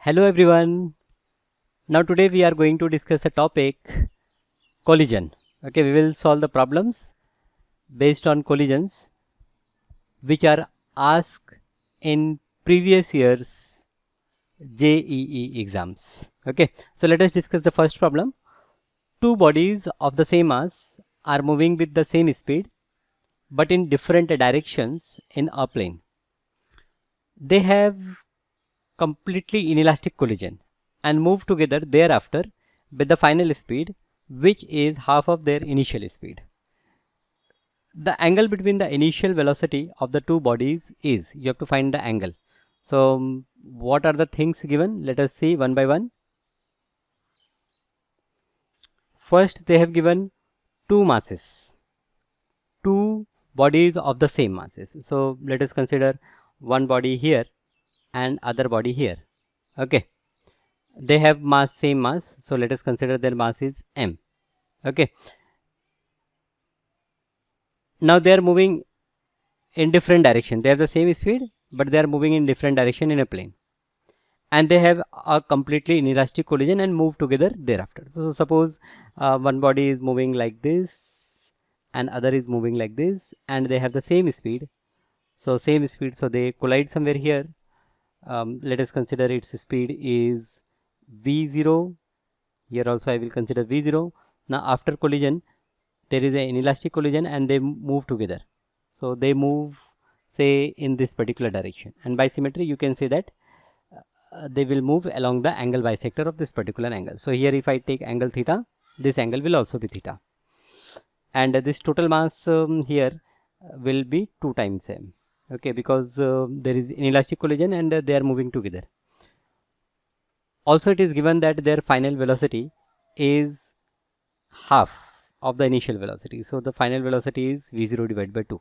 Hello everyone. Now today we are going to discuss a topic collision. Okay, we will solve the problems based on collisions which are asked in previous years JEE exams. Okay, so let us discuss the first problem. Two bodies of the same mass are moving with the same speed but in different directions in a plane. They have completely inelastic collision and move together thereafter with the final speed which is half of their initial speed. The angle between the initial velocity of the two bodies is, you have to find the angle. So what are the things given? Let us see one by one. First they have given two masses, two bodies of the same masses. So let us consider one body here and other body here. Okay, they have same mass, so let us consider their mass is m. Okay, now they are moving in different direction. They have the same speed but they are moving in different direction in a plane, and they have a completely inelastic collision and move together thereafter. So suppose one body is moving like this and other is moving like this, and they have the same speed. So same speed, so they collide somewhere here. Let us consider its speed is v0. Here also I will consider v0. Now after collision there is an inelastic collision and they move together. So they move, say, in this particular direction, and by symmetry you can say that they will move along the angle bisector of this particular angle. So here if I take angle theta, this angle will also be theta, and this total mass here will be 2 times m. Okay, because there is inelastic collision and they are moving together. Also it is given that their final velocity is half of the initial velocity. So the final velocity is v0 divided by 2.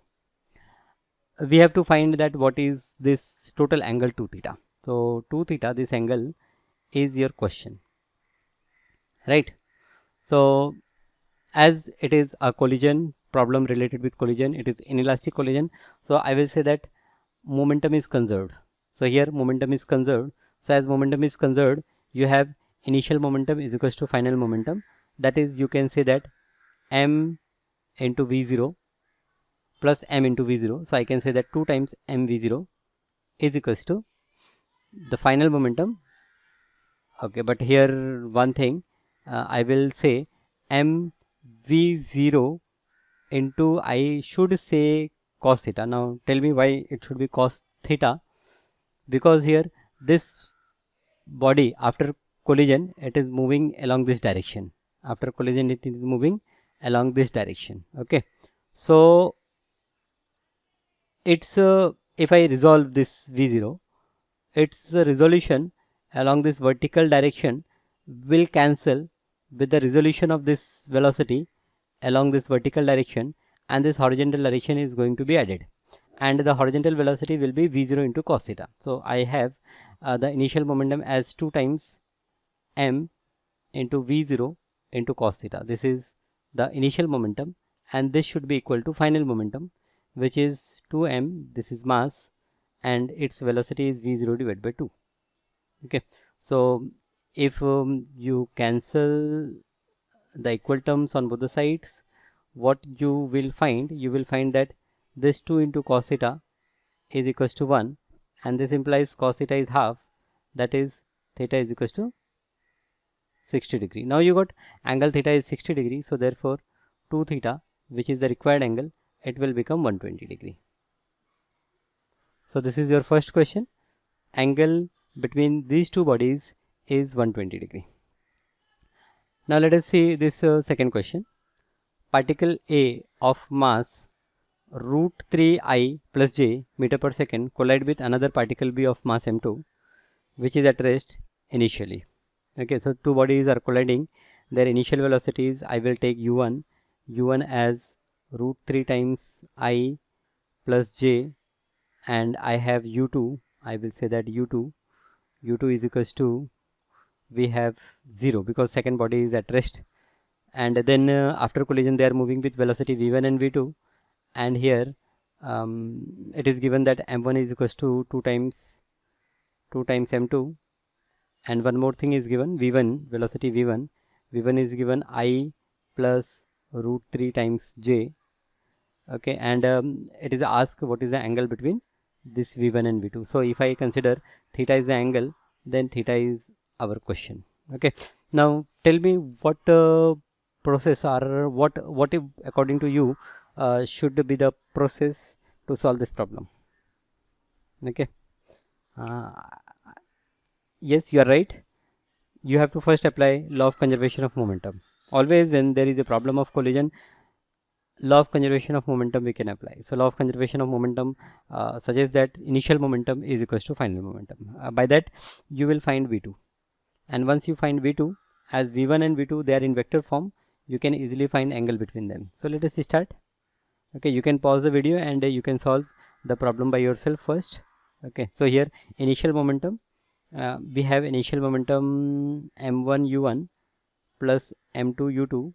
We have to find that what is this total angle 2 theta. So 2 theta, this angle is your question, right? So as it is a collision problem related with collision, it is inelastic collision, so I will say that momentum is conserved. So here momentum is conserved. So as momentum is conserved, you have initial momentum is equals to final momentum. That is, you can say that m into v0 plus m into v0. So I can say that 2 times m v0 is equals to the final momentum. Okay, but here one thing, I will say m v0 into, I should say, cos theta. Now tell me why it should be cos theta, because here this body after collision it is moving along this direction. After collision it is moving along this direction. Okay, so it's if I resolve this v0, its resolution along this vertical direction will cancel with the resolution of this velocity along this vertical direction, and this horizontal direction is going to be added, and the horizontal velocity will be v0 into cos theta. So I have the initial momentum as 2 times m into v0 into cos theta. This is the initial momentum, and this should be equal to final momentum, which is 2m. This is mass and its velocity is v0 divided by 2. Okay, so if you cancel the equal terms on both the sides, what you will find, you will find that this 2 into cos theta is equals to 1, and this implies cos theta is half, that is theta is equals to 60 degree. Now you got angle theta is 60 degree, so therefore 2 theta, which is the required angle, it will become 120 degree. So this is your first question. Angle between these two bodies is 120 degree. Now let us see this second question. Particle A of mass root 3 I plus j meter per second collide with another particle B of mass m2, which is at rest initially. Okay, so two bodies are colliding. Their initial velocities, I will take u1 as root 3 times I plus j, and I have u2, I will say that u2 is equals to, we have 0 because second body is at rest, and then after collision they are moving with velocity v1 and v2, and here it is given that m1 is equals to 2 times m2 and one more thing is given, v1, velocity v1 is given I plus root 3 times j. Okay, and it is asked what is the angle between this v1 and v2. So if I consider theta is the angle, then theta is our question. Okay, now tell me what process or what if according to you should be the process to solve this problem. Okay, uh, yes, you are right. You have to first apply law of conservation of momentum. Always when there is a problem of collision, law of conservation of momentum we can apply. So law of conservation of momentum suggests that initial momentum is equals to final momentum. By that you will find v2, and once you find v2, as v1 and v2 they are in vector form, you can easily find angle between them. So let us start. Okay, you can pause the video and you can solve the problem by yourself first. Okay, so here initial momentum, we have initial momentum m1 u1 plus m2 u2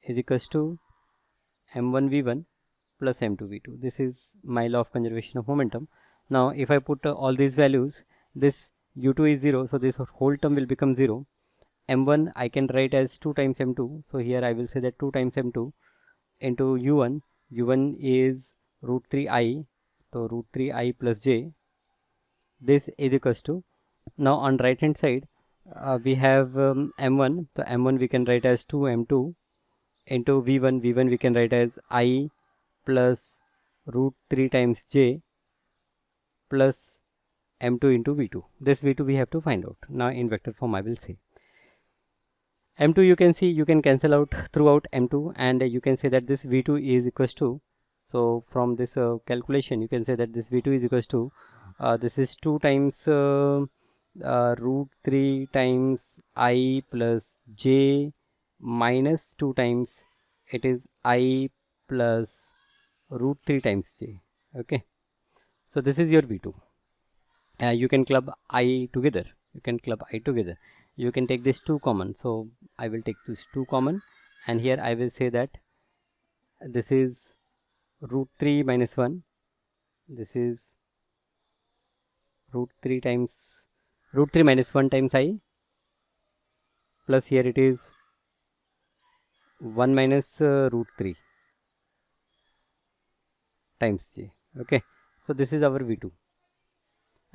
is equals to m1 v1 plus m2 v2. This is my law of conservation of momentum. Now if I put all these values, this u2 is 0, so this whole term will become 0. m1 I can write as 2 times m2, so here I will say that 2 times m2 into u1 is root 3I, so root 3I plus j. This is equals to, now on right hand side we have m1, so m1 we can write as 2 m2 into v1 we can write as I plus root 3 times j plus m2 into v2. This v2 we have to find out. Now in vector form I will say m2, you can see you can cancel out throughout m2, and you can say that this v2 is equals to, so from this calculation you can say that this v2 is equals to this is 2 times root 3 times I plus j minus 2 times it is I plus root 3 times j. Okay, so this is your v2. You can club I together, you can take this 2 common, so I will take this 2 common, and here I will say that this is root 3 minus 1, this is root 3 minus 1 times I, plus here it is 1 minus root 3 times j. Okay, so this is our v2.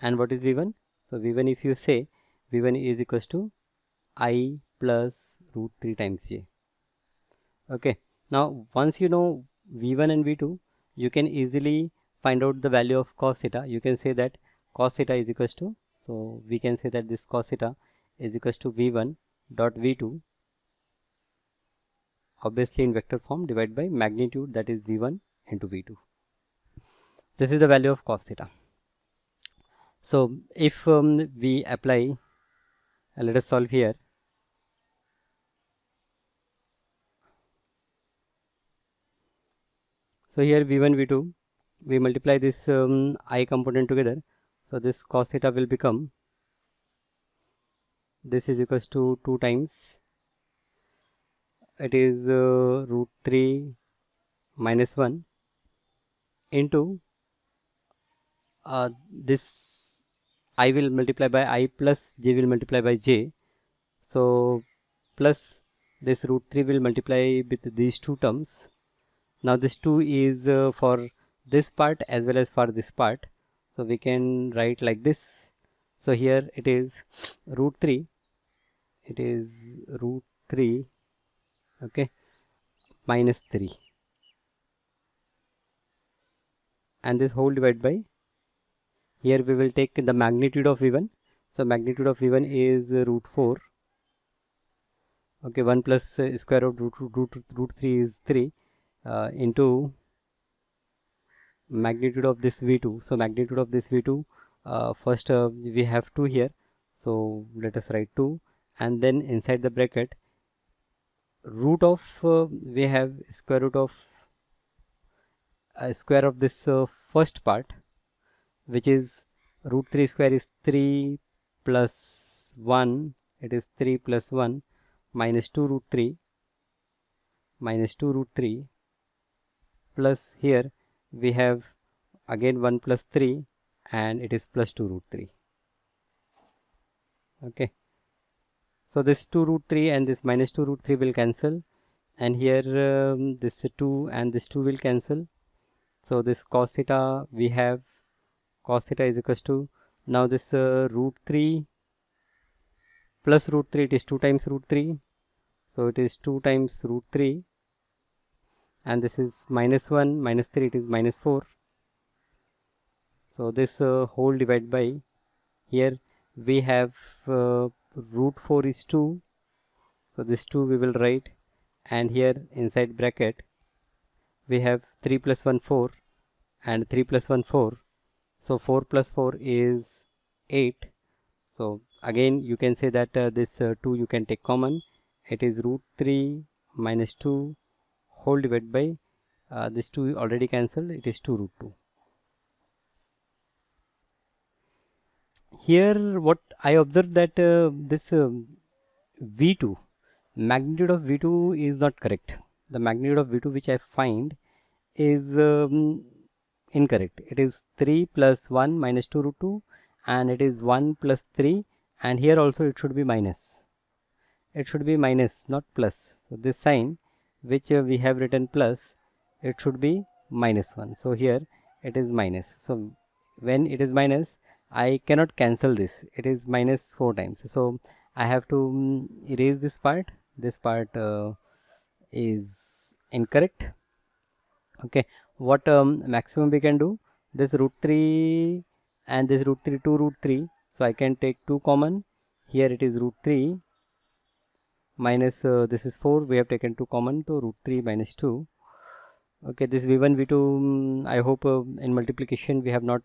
And what is v1? So v1, if you say, v1 is equals to I plus root 3 times j. Okay, now once you know v1 and v2, you can easily find out the value of cos theta. You can say that cos theta is equals to, so we can say that this cos theta is equals to v1 dot v2, obviously in vector form, divided by magnitude, that is v1 into v2. This is the value of cos theta. So if we apply, let us solve here. So here v1 v2, we multiply this I component together, so this cos theta will become, this is equals to 2 times it is root 3 minus 1 into this I will multiply by I plus j will multiply by j, so plus this root 3 will multiply with these two terms. Now this 2 is for this part as well as for this part, so we can write like this. So here it is root 3, it is root 3, okay, minus 3, and this whole divided by, here we will take the magnitude of v1, so magnitude of v1 is root 4, okay, 1 plus square root 3 is 3 into magnitude of this v2. So magnitude of this v2, first we have 2 here, so let us write 2, and then inside the bracket root of we have square root of square of this first part, which is root 3 square is 3 plus 1, it is 3 plus 1 minus 2 root 3 plus here we have again 1 plus 3 and it is plus 2 root 3. Okay, so this 2 root 3 and this minus 2 root 3 will cancel, and here this 2 and this 2 will cancel. So this cos theta, we have cos theta is equals to, now this root 3 plus root 3, it is 2 times root 3, so it is 2 times root 3, and this is minus 1 minus 3, it is minus 4. So this whole divided by, here we have root 4 is 2, so this 2 we will write, and here inside bracket we have 3 plus 1 4 and 3 plus 1 4, so 4 plus 4 is 8. So again you can say that this 2 you can take common, it is root 3 minus 2 whole divided by this 2 already cancelled, it is 2 root 2. Here what I observed that this V2, magnitude of V2 is not correct. The magnitude of V2 which I find is incorrect. It is 3 plus 1 minus 2 root 2, and it is 1 plus 3, and here also it should be minus. It should be minus, not plus. So this sign which we have written plus, it should be minus 1. So here it is minus. So when it is minus, I cannot cancel this. It is minus 4 times. So I have to erase this part. This part is incorrect. Okay, what maximum we can do, this root 3 and this root 3, 2 root 3, so I can take 2 common. Here it is root 3 minus this is 4, we have taken 2 common, so root 3 minus 2. Okay, this v1 v2, I hope in multiplication we have not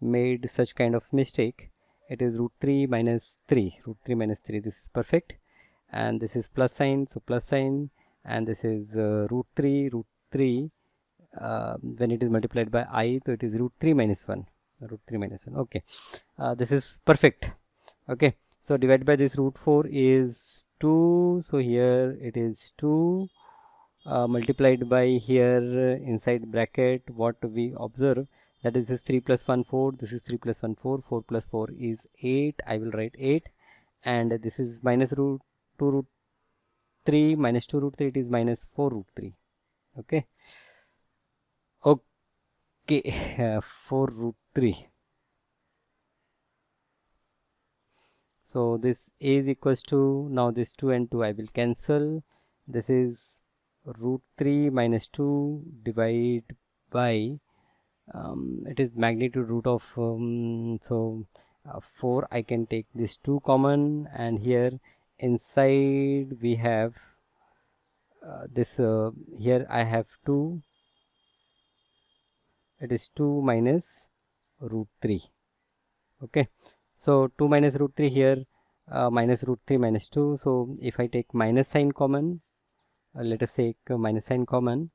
made such kind of mistake. It is root 3 minus 3, root 3 minus 3, this is perfect, and this is plus sign, so plus sign, and this is root 3 when it is multiplied by I, so it is root 3 minus 1, root 3 minus 1. Okay, this is perfect. Okay, so divided by this root 4 is 2, so here it is 2 multiplied by here inside bracket what we observe, that is this 3 plus 1 4, this is 3 plus 1 4, 4 plus 4 is 8, I will write 8, and this is minus root 2 root 3 minus 2 root 3, it is minus 4 root 3. Okay, okay, 4 root 3. So this is equals to, now this 2 and 2 I will cancel, this is root 3 minus 2 divided by it is magnitude root of 4, I can take this 2 common, and here inside we have this here I have 2, it is 2 minus root 3. Okay, so 2 minus root 3 here, minus root 3 minus 2, so if I take minus sign common, let us take minus sign common,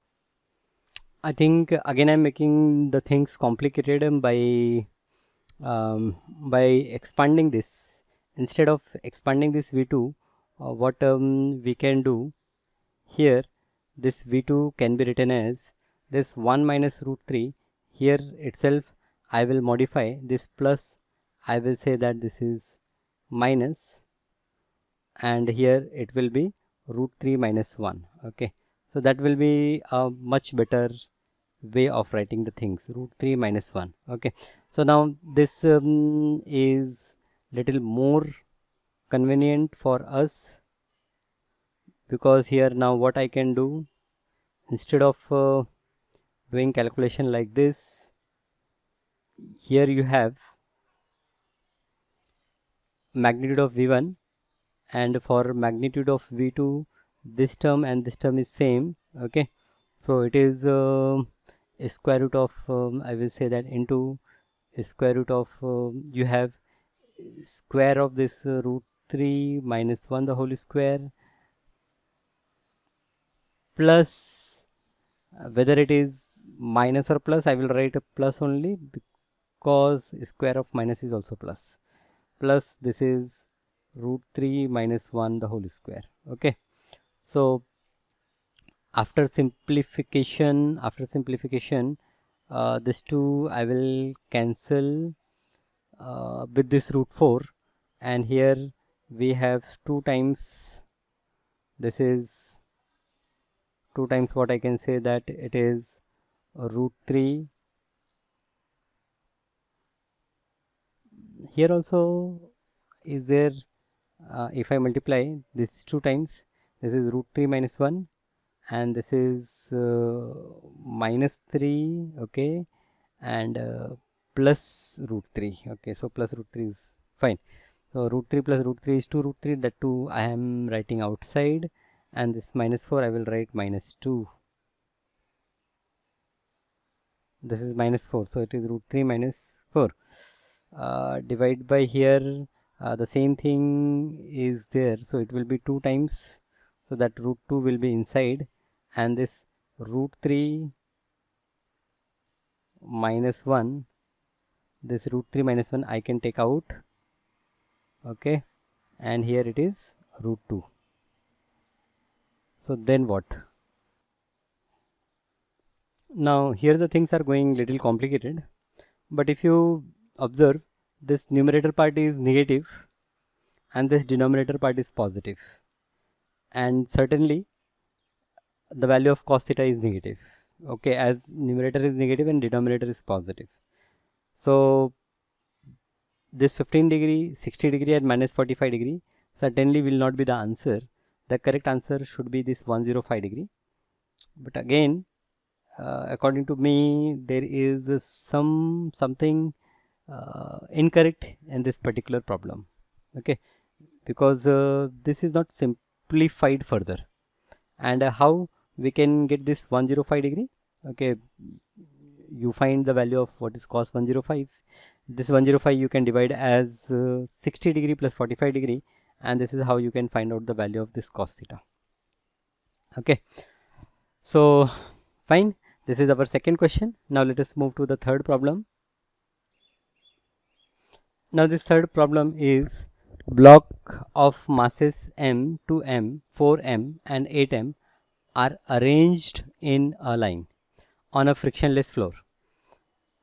I think again I'm making the things complicated by expanding this. Instead of expanding this v2, what we can do here, this v2 can be written as this 1 minus root 3, here itself I will modify this plus, I will say that this is minus, and here it will be root 3 minus 1. Okay, so that will be a much better way of writing the things, root 3 minus 1. Okay, so now this is little more convenient for us, because here now what I can do, instead of doing calculation like this, here you have magnitude of v1, and for magnitude of v2, this term and this term is same. Okay, so it is square root of I will say that into square root of you have square of this root 3 minus 1 the whole square, plus whether it is minus or plus, I will write a plus only, because square of minus is also plus, plus this is root 3 minus 1 the whole square. Okay, so after simplification this 2 I will cancel with this root 4, and here we have 2 times, this is 2 times what I can say that it is root 3. Here also is there, if I multiply this is 2 times, this is root 3 minus 1 and this is minus 3, okay, and plus root 3, okay, so plus root 3 is fine. So root 3 plus root 3 is 2 root 3, that 2 I am writing outside, and this minus 4 I will write minus 2. This is minus 4, so it is root 3 minus 4. Divide by here, the same thing is there, so it will be 2 times, so that root 2 will be inside, and this root 3 minus 1, this root 3 minus 1 I can take out, okay, and here it is root 2. So then what? Now here the things are going little complicated, but if you observe, this numerator part is negative and this denominator part is positive, and certainly the value of cos theta is negative, okay, as numerator is negative and denominator is positive. So this 15 degree, 60 degree and minus 45 degree certainly will not be the answer. The correct answer should be this 105 degree, but again according to me there is something incorrect in this particular problem, okay, because this is not simplified further. And how we can get this 105 degree? Okay, you find the value of what is cos 105. This 105 you can divide as 60 degree plus 45 degree, and this is how you can find out the value of this cos theta. Okay, so fine, this is our second question. Now let us move to the third problem. Now this third problem is block of masses m, 2m, 4m and 8m are arranged in a line on a frictionless floor.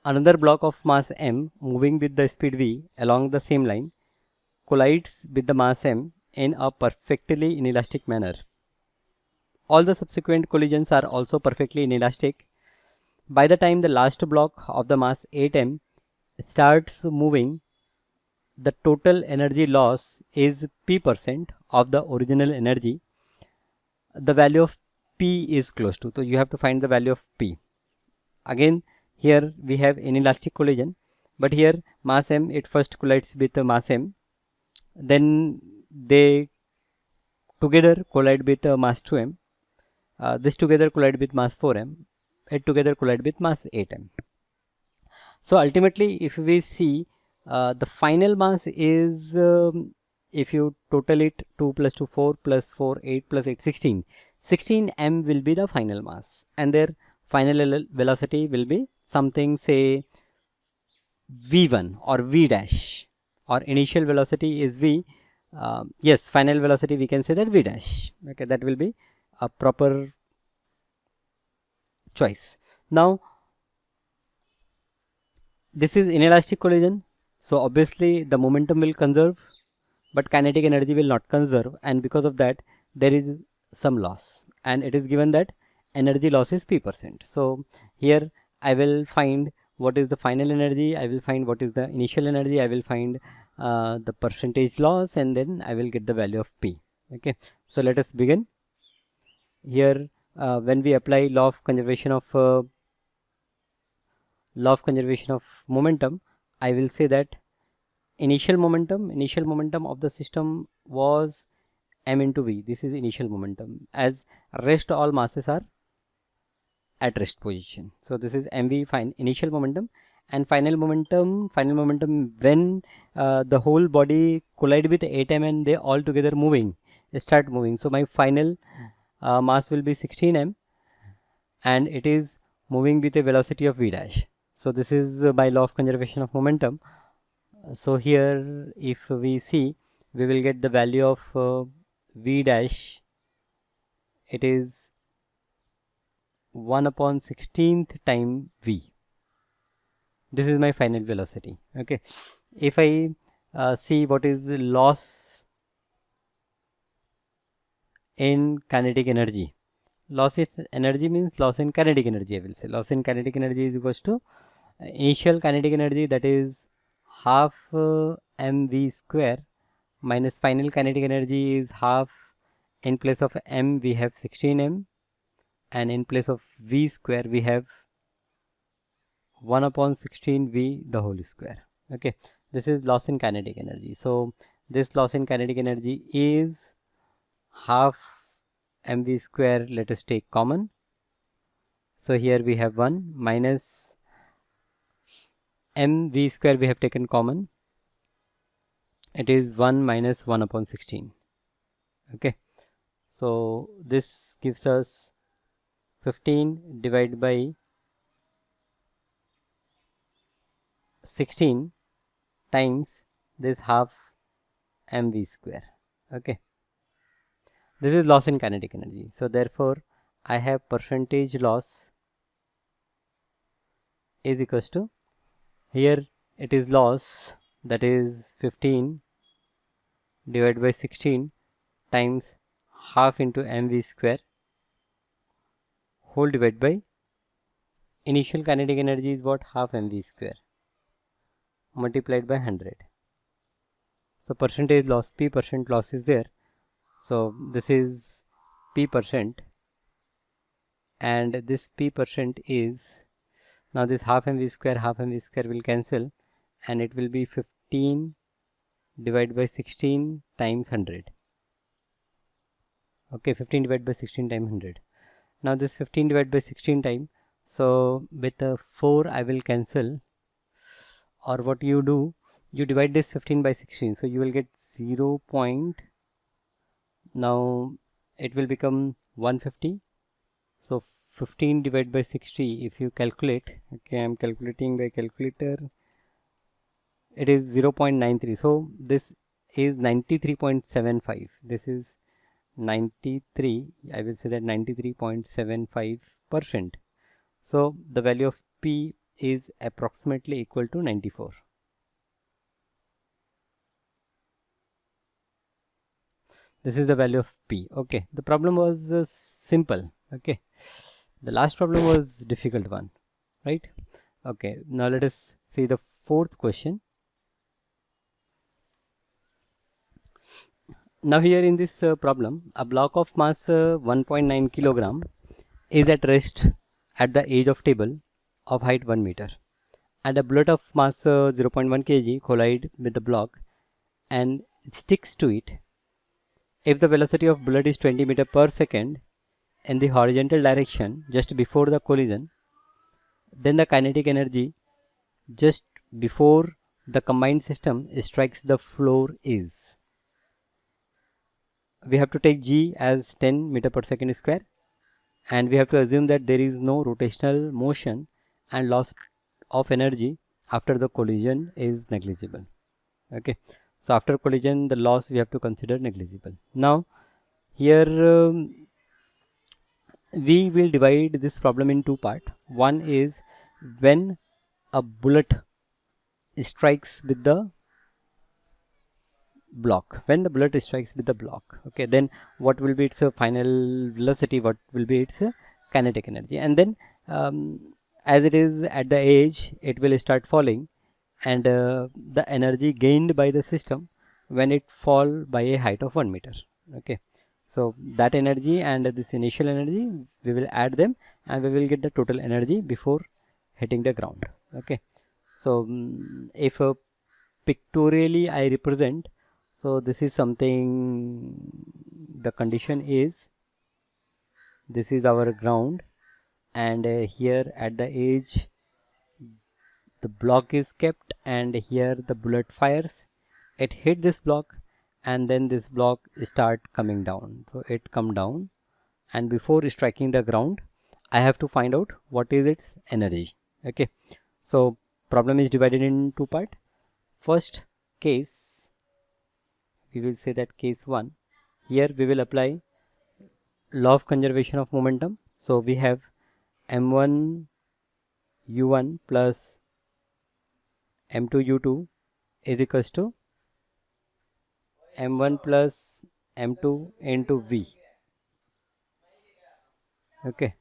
Another block of mass m moving with the speed v along the same line collides with the mass m in a perfectly inelastic manner. All the subsequent collisions are also perfectly inelastic. By the time the last block of the mass 8m starts moving, the total energy loss is p% of the original energy. The value of p is close to, so you have to find the value of p. Again here we have inelastic collision, but here mass m, it first collides with the mass m, then they together collide with mass 2m, this together collide with mass 4m, it together collide with mass 8m. So ultimately if we see the final mass is, if you total it, 2 plus 2 4 plus 4 8 plus 8 16, 16 m will be the final mass, and their final velocity will be something, say v1 or v dash, or initial velocity is v, yes, final velocity we can say that v dash, okay, that will be a proper choice. Now this is inelastic collision, so obviously the momentum will conserve but kinetic energy will not conserve, and because of that there is some loss, and it is given that energy loss is p%. So here I will find what is the final energy, I will find what is the initial energy, I will find the percentage loss, and then I will get the value of p. Okay, so let us begin. Here when we apply law of conservation of momentum, I will say that initial momentum of the system was m into v. This is initial momentum, as rest all masses are at rest position. So this is mv, fine, initial momentum. And final momentum when the whole body collide with 8m and they all together start moving. So my final mass will be 16m, and it is moving with a velocity of v dash. So this is by law of conservation of momentum. So here if we see, we will get the value of v dash, it is 1 upon 16th time v. This is my final velocity. Okay, if I see what is the loss in kinetic energy. Loss in energy means loss in kinetic energy, I will say. Loss in kinetic energy is equals to initial kinetic energy, that is half mv square, minus final kinetic energy is half, in place of m we have 16m, and in place of v square we have 1 upon 16v the whole square. Okay, this is loss in kinetic energy. So this loss in kinetic energy is half mv square, let us take common. So here we have 1 minus mv square, we have taken common, it is 1 minus 1 upon 16. Okay, so this gives us 15 divided by 16 times this half mv square. Okay, this is loss in kinetic energy. So therefore I have percentage loss is equals to, here it is loss, that is 15 divided by 16 times half into mv square whole divided by initial kinetic energy is what, half mv square multiplied by 100. So percentage loss, p percent loss is there. So this is p percent, and this p percent is, now this half mv square will cancel, and it will be 15 divided by 16 times 100. Okay, 15 divided by 16 times 100. Now this 15 divided by 16 time, so with 4 I will cancel, or what you do, you divide this 15 by 16, so you will get 0. Now it will become 150. So 15 divided by 60, if you calculate, okay, I am calculating by calculator, it is 0.93. So this is 93.75. This is 93, I will say that 93.75%. So the value of P is approximately equal to 94. This is the value of P. Okay, the problem was simple. Okay, the last problem was difficult one, right? Okay, now let us see the fourth question. Now here in this problem, a block of mass 1.9 kilogram is at rest at the edge of table of height 1 meter, and a bullet of mass 0.1 kg collide with the block and sticks to it. If the velocity of bullet is 20 meter per second in the horizontal direction just before the collision, then the kinetic energy just before the combined system strikes the floor is. We have to take g as 10 meter per second square, and we have to assume that there is no rotational motion and loss of energy after the collision is negligible. Okay, so after collision the loss we have to consider negligible. Now here we will divide this problem in two parts. One is when a bullet strikes with the block, when the bullet strikes with the block, okay, then what will be its final velocity, what will be its kinetic energy, and then as it is at the edge it will start falling, and the energy gained by the system when it fall by a height of 1 meter. Okay, so that energy and this initial energy we will add them, and we will get the total energy before hitting the ground. Okay, so if pictorially I represent, so this is something, the condition is, this is our ground, and here at the edge the block is kept, and here the bullet fires, it hit this block, and then this block start coming down, so it come down, and before striking the ground I have to find out what is its energy. Okay, so problem is divided in two part. First case, we will say that case 1, here we will apply law of conservation of momentum. So we have m1 u1 plus m2 u2 is equals to m1 plus m2 into v. Okay,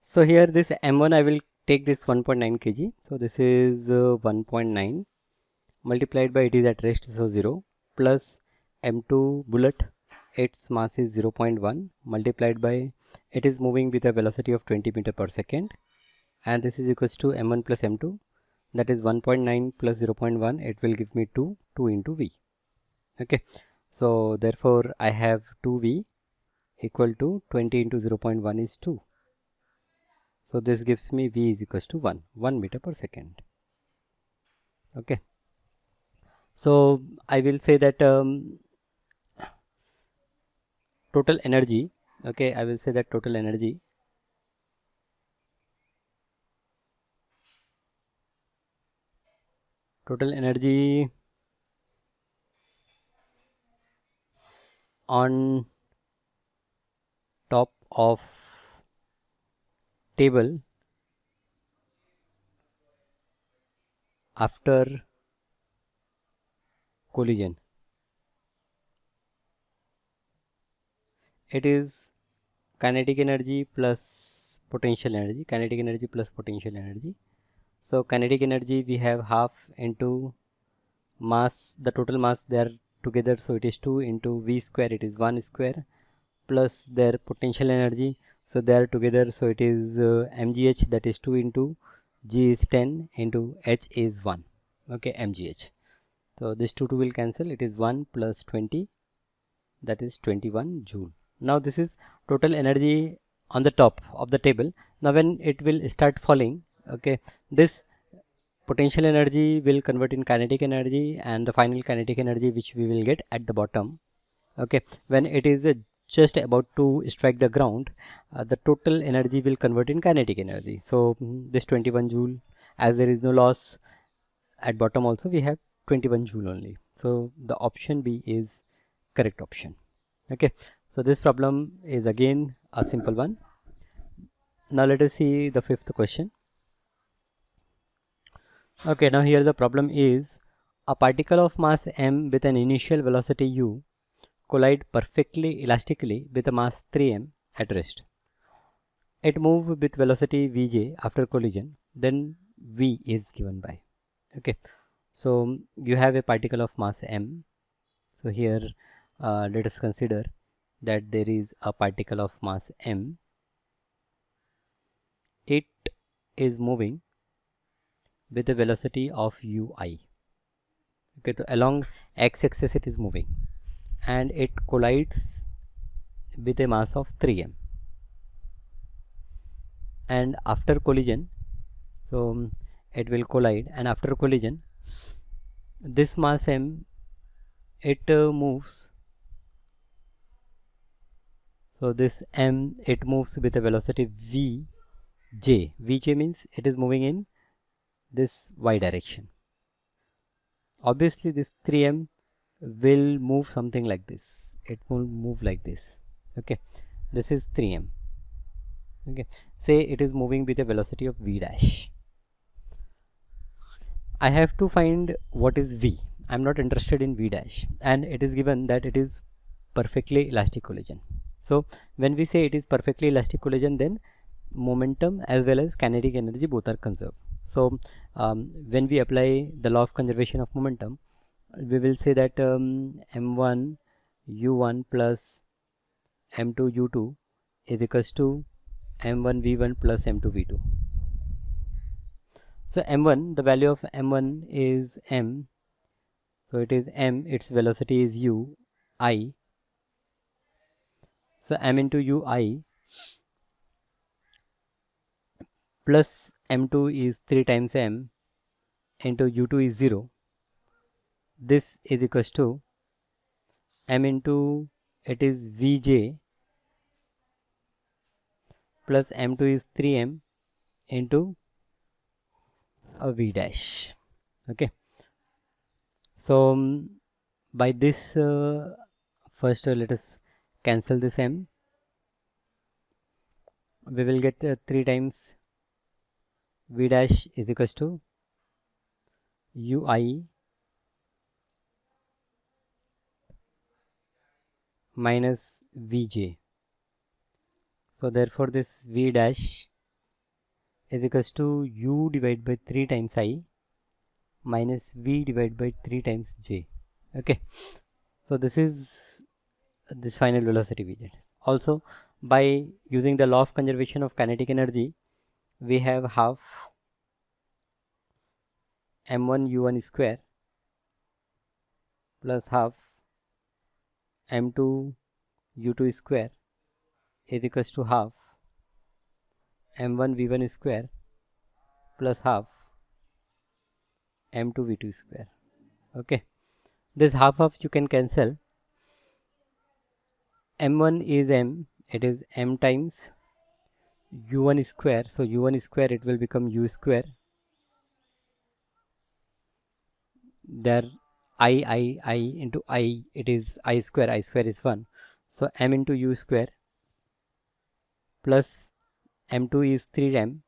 so here this m1 I will take this 1.9 kg, so this is 1.9 multiplied by it is at rest, so 0, plus m2 bullet, its mass is 0.1 multiplied by it is moving with a velocity of 20 meter per second, and this is equals to m1 plus m2, that is 1.9 plus 0.1, it will give me 2 into v. Okay, so therefore I have 2v equal to 20 into 0.1 is 2. So this gives me v is equals to 1 meter per second. Okay, so I will say that total energy, okay, I will say that total energy on top of table after collision, it is kinetic energy plus potential energy, kinetic energy plus potential energy. So kinetic energy we have half into mass, the total mass they are together, so it is 2 into v square, it is 1 square, plus their potential energy, so they are together, so it is mgh, that is 2 into g is 10 into h is 1. Okay, mgh, so this 2 will cancel, it is 1 plus 20, that is 21 joule. Now this is total energy on the top of the table. Now when it will start falling, okay, this potential energy will convert in kinetic energy, and the final kinetic energy which we will get at the bottom, okay, when it is just about to strike the ground, the total energy will convert in kinetic energy. So this 21 joule, as there is no loss at bottom, also we have 21 joule only, so the option B is correct option. Okay, so this problem is again a simple one. Now let us see the fifth question. Okay, now here the problem is a particle of mass m with an initial velocity u collide perfectly elastically with a mass 3m at rest. It moves with velocity vj after collision, then v is given by. Okay, so you have a particle of mass m. So here let us consider that there is a particle of mass m. It is moving with a velocity of ui. Okay, so along x-axis it is moving, and it collides with a mass of 3m. And after collision, so it will collide, and after collision, this mass m, it moves. So this m, it moves with a velocity vj. Vj means it is moving in this y direction. Obviously this 3m will move something like this, it will move like this. Okay, this is 3m. Okay, say it is moving with a velocity of v dash. I have to find what is v. I'm not interested in v dash, and it is given that it is perfectly elastic collision. So when we say it is perfectly elastic collision, then momentum as well as kinetic energy both are conserved. So when we apply the law of conservation of momentum, we will say that m1 u1 plus m2 u2 is equals to m1 v1 plus m2 v2. So m1, the value of m1 is m, so it is m, its velocity is u I, so m into ui plus m2 is 3 times m into u2 is 0. This is equals to m into, it is vj plus m2 is 3m into a v dash. Okay, so by this first let us cancel this m. We will get 3 times v dash is equals to ui minus vj. So therefore this v dash is equals to u divided by 3 times I minus v divided by 3 times j. Okay, so this is this final velocity Vz. Also, by using the law of conservation of kinetic energy, we have half m1 u1 square plus half m2 u2 square is equals to half m1 v1 square plus half m2 v2 square. Okay, this half you can cancel. M1 is m, it is m times u1 square, so u1 square it will become u square. There I into I, it is I square is 1, so m into u square plus m2 is 3m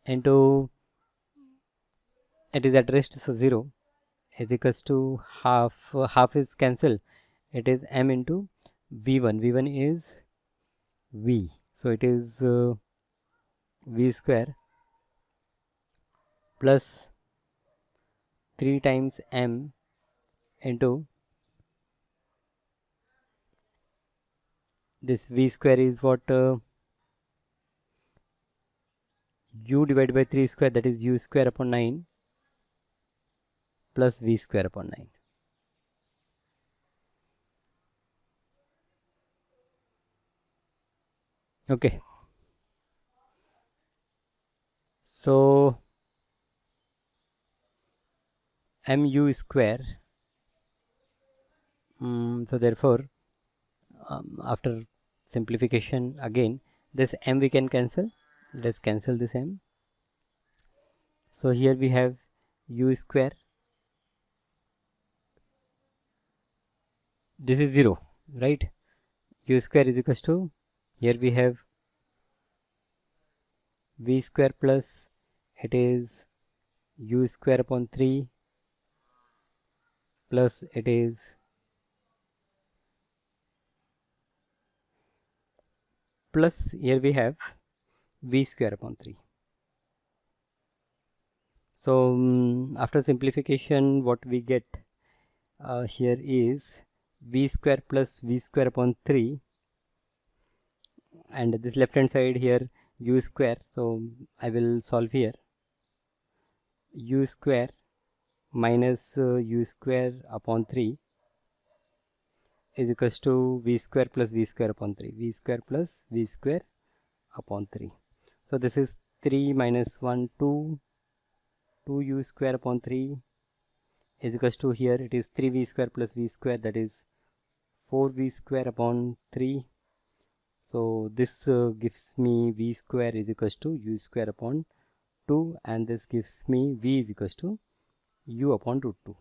into, it is at rest, so 0 is equals to half, half is cancelled, it is m into v1 is v, so it is v square plus 3 times m into this v square is what, u divided by 3 square, that is u square upon 9 plus v square upon 9. Okay, so mu square, so therefore after simplification again, this m we can cancel, let's cancel this m. So here we have u square, this is 0, right? U square is equals to, here we have v square plus, it is u square upon 3 plus, it is plus, here we have v square upon 3. So after simplification what we get here is v square plus v square upon 3, and this left hand side here u square, so I will solve here. U square minus u square upon 3 is equals to v square plus v square upon 3, v square plus v square upon 3. So this is 3 minus 1, 2 u square upon 3 is equals to, here it is 3v square plus v square, that is 4v square upon 3. So this gives me v square is equals to u square upon 2, and this gives me v is equals to u upon root 2.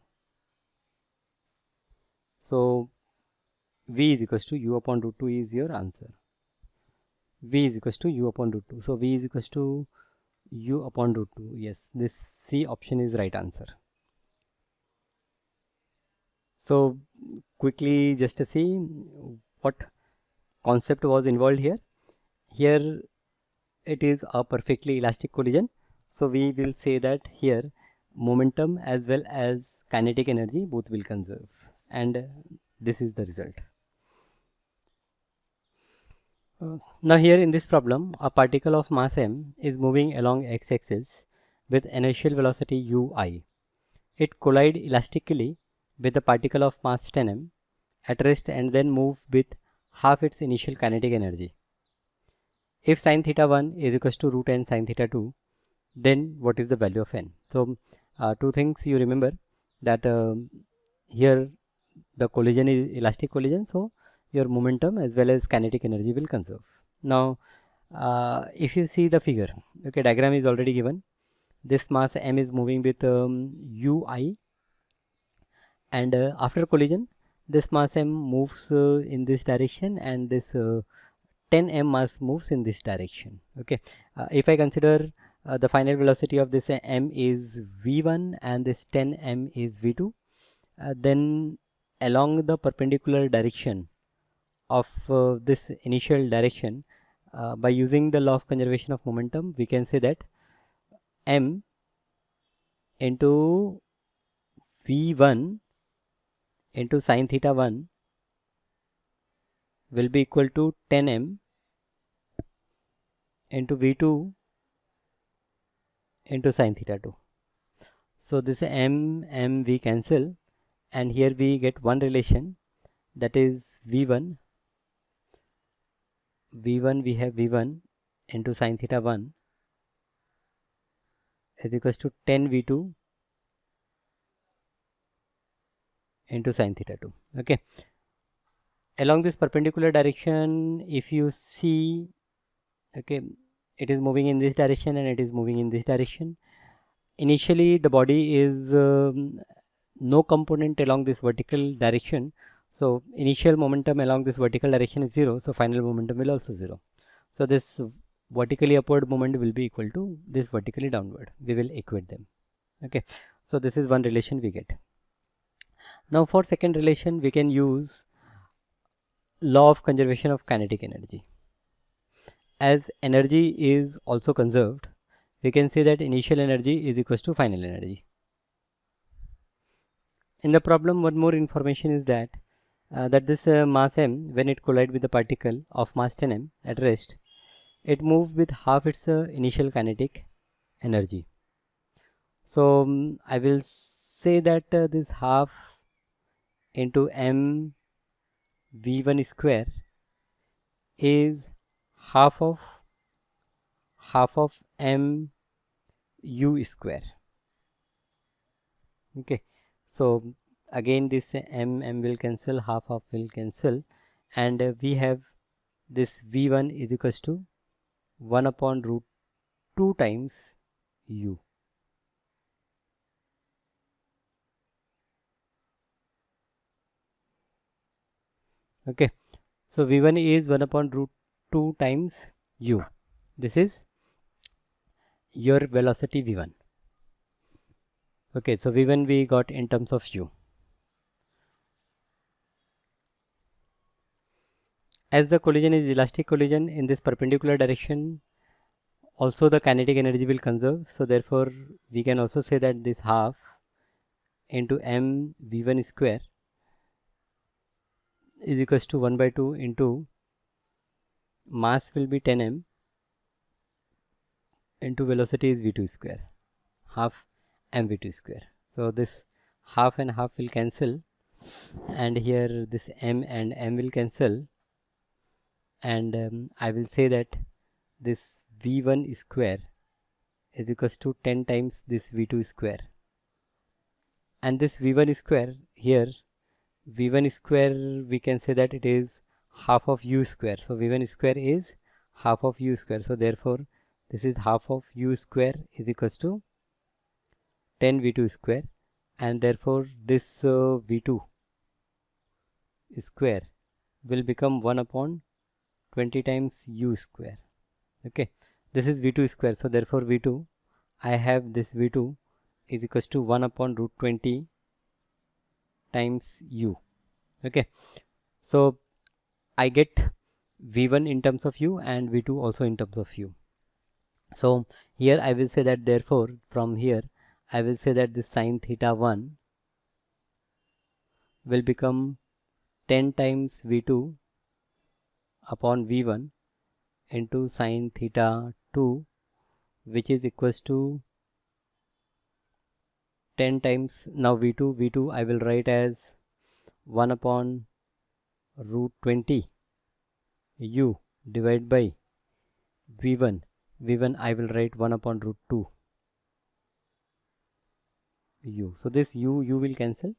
So v is equals to u upon root 2 is your answer. V is equals to u upon root 2. So v is equals to u upon root 2. Yes, this C option is right answer. So quickly just to see what concept was involved here. Here it is a perfectly elastic collision. So we will say that here momentum as well as kinetic energy both will conserve, and this is the result. Now here in this problem, a particle of mass m is moving along x-axis with inertial velocity ui. It collide elastically with a particle of mass 10m at rest and then move with half its initial kinetic energy. If sin theta 1 is equals to root n sin theta 2, then what is the value of n? So two things you remember, that here the collision is elastic collision, so your momentum as well as kinetic energy will conserve. Now if you see the figure, okay, diagram is already given. This mass m is moving with ui, and after collision this mass m moves in this direction, and this 10m mass moves in this direction. Okay, if I consider the final velocity of this m is v1 and this 10m is v2, then along the perpendicular direction of this initial direction, by using the law of conservation of momentum, we can say that m into v1 into sine theta 1 will be equal to 10m into v2 into sine theta 2. So this m we cancel, and here we get one relation, that is v1 we have v1 into sine theta 1 is equals to 10 v2 into sine theta 2. Okay, along this perpendicular direction, if you see, okay, it is moving in this direction and it is moving in this direction. Initially the body is no component along this vertical direction, so initial momentum along this vertical direction is 0, so final momentum will also 0. So this vertically upward moment will be equal to this vertically downward. We will equate them. Okay, so this is one relation we get. Now for second relation, we can use law of conservation of kinetic energy. As energy is also conserved, we can say that initial energy is equals to final energy. In the problem, one more information is that this mass m, when it collide with the particle of mass 10m at rest, it moves with half its initial kinetic energy. So I will say that this half into m v1 square is half of m u square. Okay, so again this m will cancel, half will cancel, and we have this v1 is equals to 1 upon root 2 times u. Okay, so v1 is 1 upon root 2 times u. This is your velocity v1. Okay, so v1 we got in terms of u. As the collision is elastic collision in this perpendicular direction, also the kinetic energy will conserve. So therefore we can also say that this half into m v1 square is equals to 1 by 2 into mass will be 10m into velocity is v2 square, half m v2 square. So this half and half will cancel, and here this m and m will cancel, and I will say that this v1 square is equals to 10 times this v2 square, and this v1 square here, v1 square we can say that it is half of u square. So v1 square is half of u square, so therefore this is half of u square is equals to 10 v2 square, and therefore this v2 square will become 1 upon 20 times u square. Okay, this is v2 square, so therefore v2, I have this v2 is equals to 1 upon root 20 times u. Okay, so I get v1 in terms of u and v2 also in terms of u. So here I will say that therefore from here I will say that this sine theta 1 will become 10 times v2 upon v1 into sine theta 2, which is equals to 10 times, now v2 I will write as 1 upon root 20 u divided by v1 I will write 1 upon root 2 u. So this u will cancel,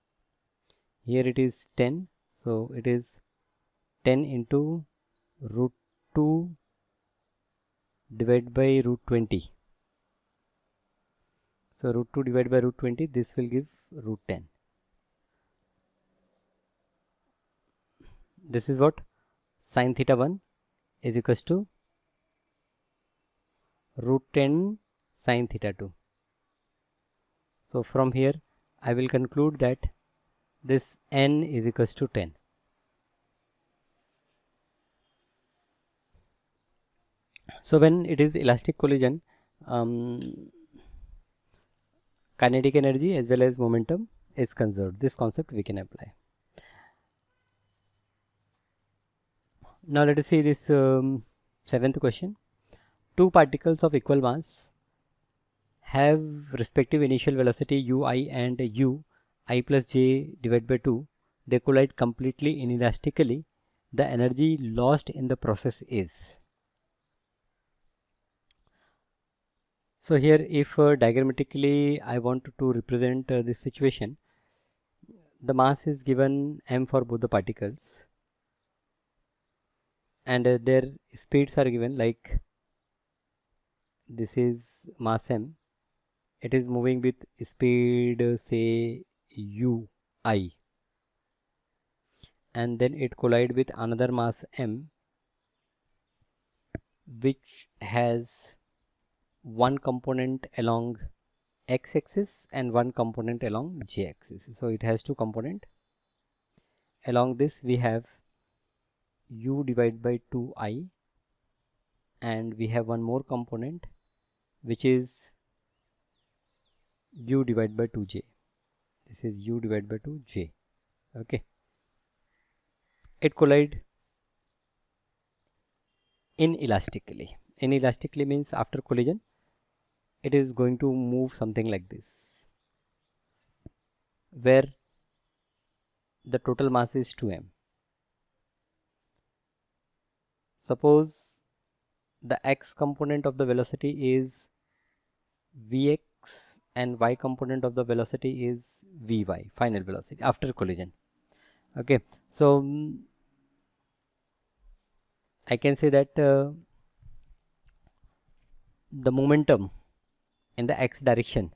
here it is 10, so it is 10 into root 2 divided by root 20. So root 2 divided by root 20, this will give root 10. This is what sine theta 1 is equals to root 10 sine theta 2. So from here I will conclude that this n is equals to 10. So when it is elastic collision, kinetic energy as well as momentum is conserved. This concept we can apply. Now let us see this seventh question. Two particles of equal mass have respective initial velocity ui and u I plus j divided by 2. They collide completely inelastically. The energy lost in the process is. So here if diagrammatically I want to represent this situation, the mass is given m for both the particles, and their speeds are given, like this is mass m, it is moving with speed say u I, and then it collide with another mass m which has one component along x axis and one component along j axis. So it has two component. Along this we have u divided by 2I, and we have one more component which is u divided by 2j. This is u divided by 2j. Okay, it collide inelastically. Inelastically means after collision it is going to move something like this, where the total mass is 2m. Suppose the x component of the velocity is vx and y component of the velocity is vy, final velocity after collision. Okay, so I can say that the momentum in the x direction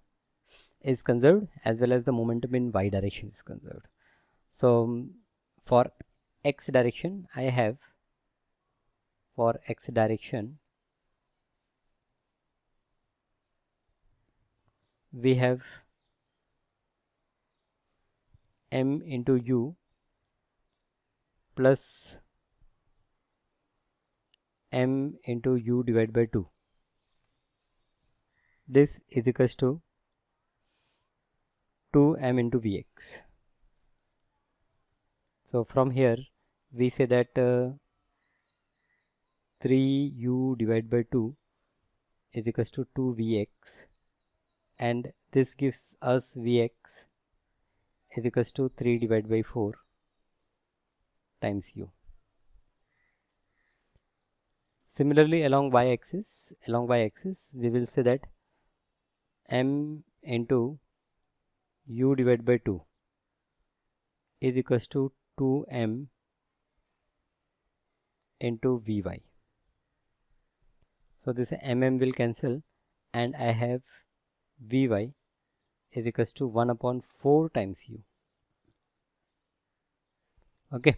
is conserved as well as the momentum in y direction is conserved. So for x direction I have, for x direction we have m into u plus m into u divided by 2. This is equals to 2m into vx. So from here we say that 3u divided by 2 is equals to 2vx, and this gives us vx is equals to 3 divided by 4 times u. Similarly along y-axis we will say that m into u divided by 2 is equals to 2m into vy. So this mm will cancel, and I have vy is equals to 1 upon 4 times u. Okay,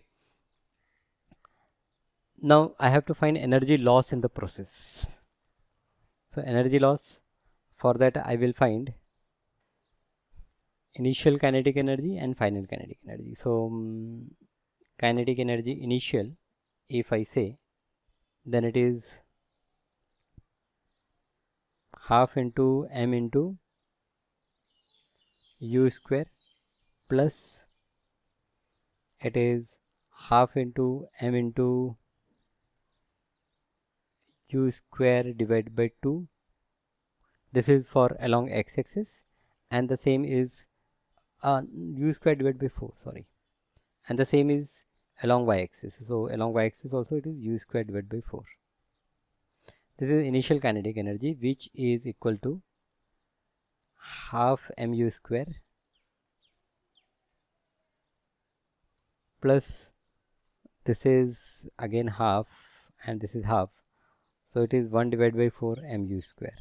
now I have to find energy loss in the process. So energy loss, for that I will find initial kinetic energy and final kinetic energy. So kinetic energy initial, if I say, then it is half into m into u square plus it is half into m into u square divided by 2. This is for along x-axis, and the same is u square divided by 4, sorry, and the same is along y-axis. So along y-axis also it is u square divided by 4. This is initial kinetic energy, which is equal to half mu square plus this is again half and this is half, so it is 1 divided by 4 mu square.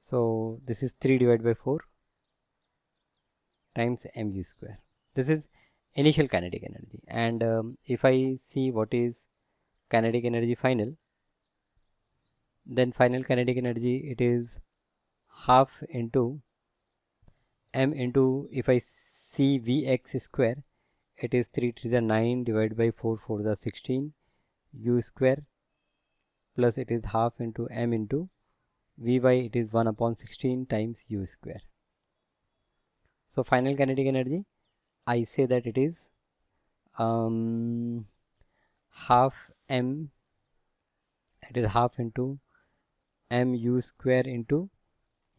So this is 3 divided by 4 times mu square. This is initial kinetic energy, and if I see what is kinetic energy final, then final kinetic energy it is half into m into, if I see vx square, it is 3 to the 9 divided by 4 4 the 16 u square plus it is half into m into Vy, it is 1 upon 16 times u square. So final kinetic energy, I say that it is half m, it is half into mu square into,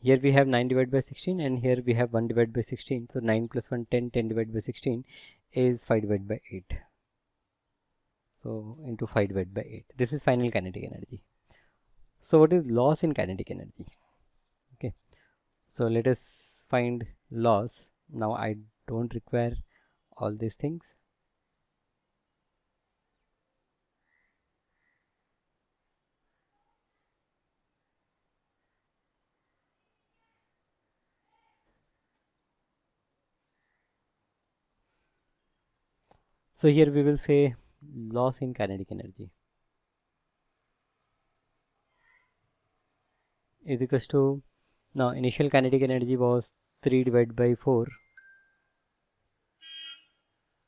here we have 9 divided by 16 and here we have 1 divided by 16. So 9 plus 1, 10, 10 divided by 16 is 5 divided by 8. So into 5 divided by 8. This is final kinetic energy. So what is loss in kinetic energy? Okay. So let us find loss. Now I don't require all these things. So here we will say loss in kinetic energy is equals to, now initial kinetic energy was 3 divided by 4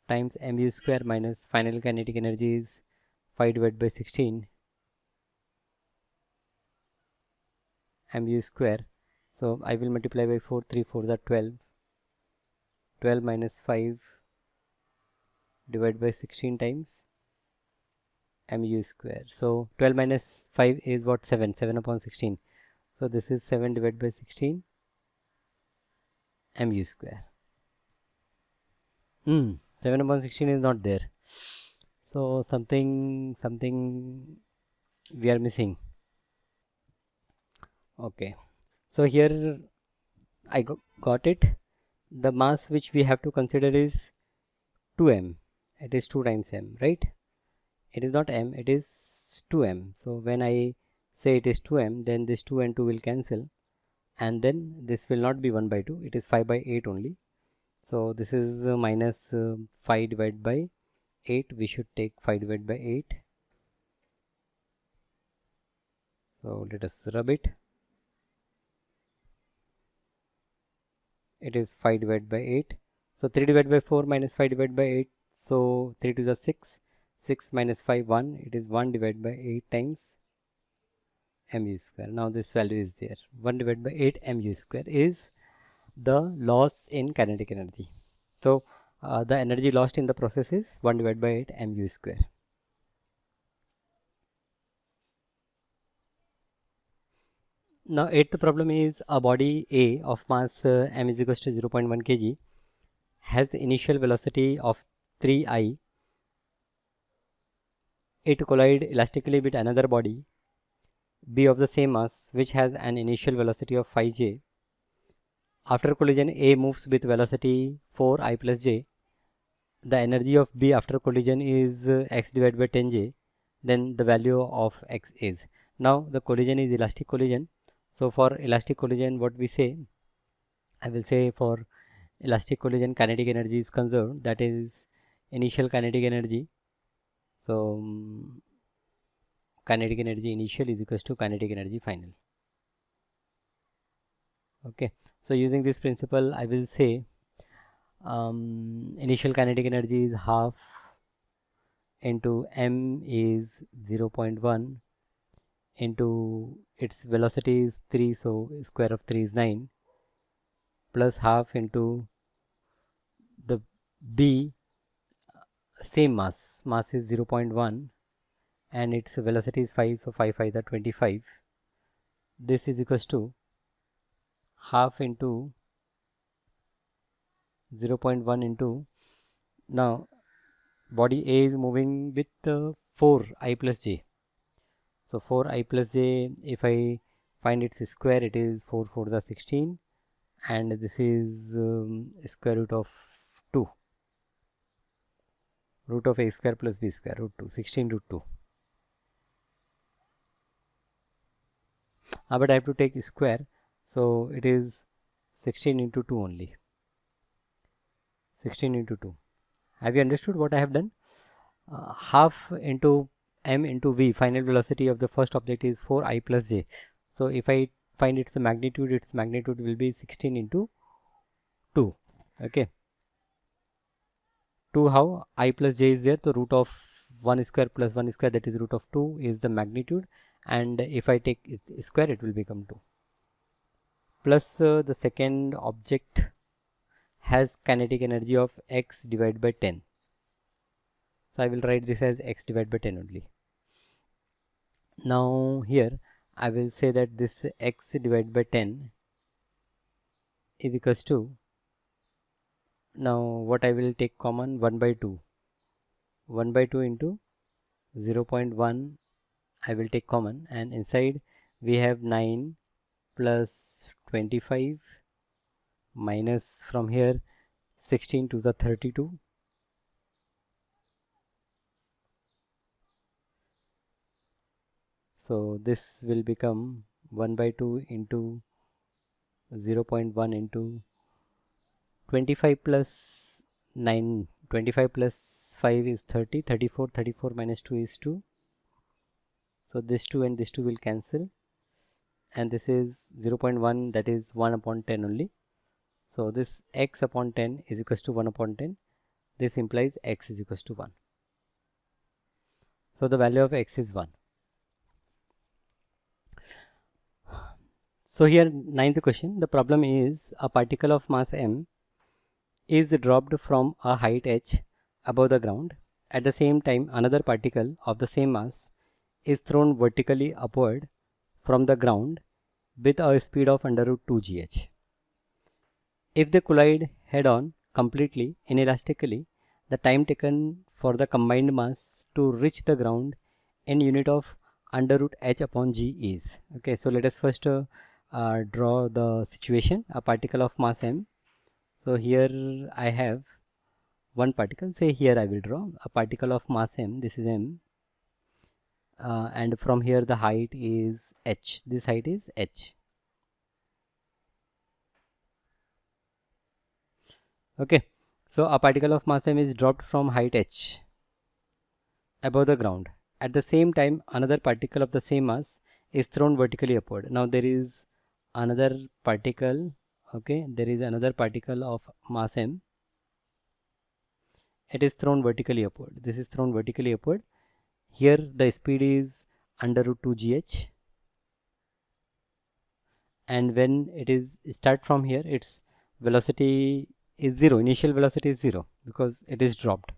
times mu square minus final kinetic energy is 5 divided by 16 mu square. So I will multiply by 4, 3 4 are 12, 12 minus 5 divided by 16 times mu square. So 12 minus 5 is what? 7, 7 upon 16. So this is 7 divided by 16 mu square. 7 upon 16 is not there. So something we are missing. Okay. So here I got it. The mass which we have to consider is 2m. It is 2 times m, right? It is not m, it is 2m. So when I say it is 2m, then this 2 and 2 will cancel, and then this will not be 1 by 2, it is 5 by 8 only. So this is minus 5 divided by 8. We should take 5 divided by 8. So let us rub it. It is 5 divided by 8. So 3 divided by 4 minus 5 divided by 8. So 3 to the 6. 6 minus 5, 1. It is 1 divided by 8 times mu square. Now this value is there. 1 divided by 8 mu square is the loss in kinetic energy. So the energy lost in the process is 1 divided by 8 mu square. Now eighth problem is a body A of mass m is equals to 0.1 kg has initial velocity of 3I. It collide elastically with another body B of the same mass which has an initial velocity of 5j. After collision A moves with velocity 4I plus j. The energy of B after collision is x divided by 10j. Then the value of x is. Now the collision is elastic collision. So for elastic collision, what we say, I will say for elastic collision kinetic energy is conserved, that is initial kinetic energy. So kinetic energy initial is equals to kinetic energy final. Okay, so using this principle I will say initial kinetic energy is half into m is 0.1 into its velocity is 3, so square of 3 is 9, plus half into the B same mass is 0.1 and its velocity is 5, so 5 5 are 25. This is equals to half into 0.1 into, now body A is moving with 4I plus j. So 4I plus j, if I find its square, it is 4 4 the 16 and this is square root of 2. Root of a square plus b square, root 2, 16 root 2. But I have to take square, so it is 16 into 2 only. 16 into 2. Have you understood what I have done? Half into m into v, final velocity of the first object is 4I plus j. So if I find its magnitude will be 16 into 2. Okay. 2 how? I plus j is there, so root of 1 square plus 1 square, that is root of 2, is the magnitude, and if I take its square it will become 2. Plus the second object has kinetic energy of x divided by 10. So I will write this as x divided by 10 only. Now here I will say that this x divided by 10 is equals to, now what I will take common, 1 by 2. 1 by 2 into 0.1 I will take common, and inside we have 9 plus 25 minus from here 16 to the 32. So this will become 1 by 2 into 0.1 into 25 plus 9, 25 plus 5 is 30, 34, 34 minus 2 is 2. So this 2 and this 2 will cancel, and this is 0.1, that is 1 upon 10 only. So this x upon 10 is equals to 1 upon 10. This implies x is equals to 1. So the value of x is 1. So here, ninth question, the problem is a particle of mass m is dropped from a height h above the ground. At the same time, another particle of the same mass is thrown vertically upward from the ground with a speed of under root 2 gh. If they collide head-on completely inelastically, the time taken for the combined mass to reach the ground in unit of under root h upon g is. Okay, so let us first draw the situation, a particle of mass m. So here I have one particle, say here I will draw a particle of mass m, this is m, and from here the height is h, this height is h. Okay, so a particle of mass m is dropped from height h above the ground. At the same time, another particle of the same mass is thrown vertically upward. Now there is another particle, okay, there is another particle of mass m. It is thrown vertically upward. This is thrown vertically upward. Here the speed is under root 2 gh, and when it is start from here, its velocity is 0. Initial velocity is 0 because it is dropped.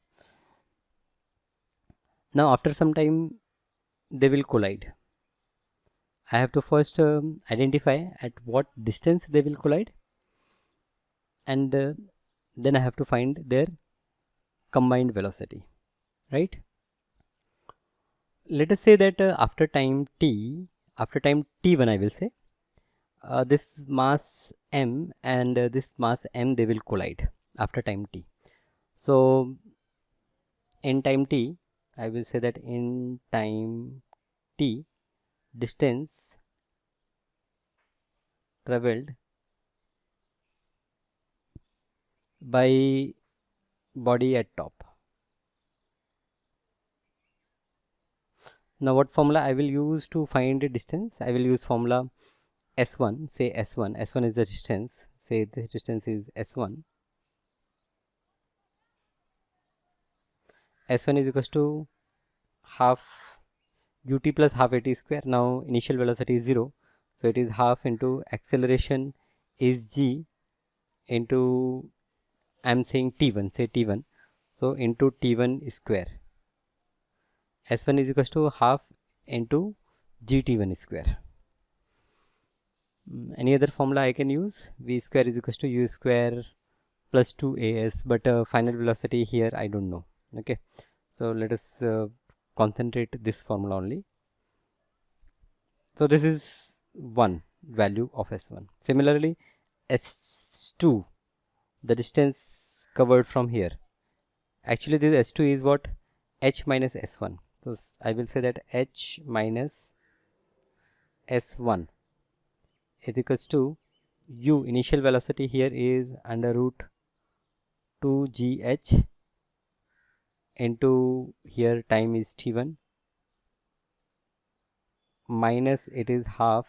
Now after some time they will collide. I have to first identify at what distance they will collide, and then I have to find their combined velocity, right? Let us say that after time t1 I will say, this mass m and this mass m, they will collide after time t. So in time t, I will say that in time t, distance traveled by body at top. Now what formula I will use to find the distance? I will use formula S1, say S1 is the distance, say this distance is S1. S1 is equals to half ut plus half at square. Now initial velocity is 0, so it is half into acceleration is g into, I am saying t1, say t1, so into t1 square. S1 is equals to half into gt1 square. Any other formula I can use? V square is equals to u square plus 2as, but final velocity here I don't know. Okay, so let us concentrate this formula only. So this is one value of S1. Similarly, S2, the distance covered from here. Actually this S2 is what? H minus S1. So I will say that H minus S1 is equals to u, initial velocity here is under root 2 gh into, here time is t1, minus it is half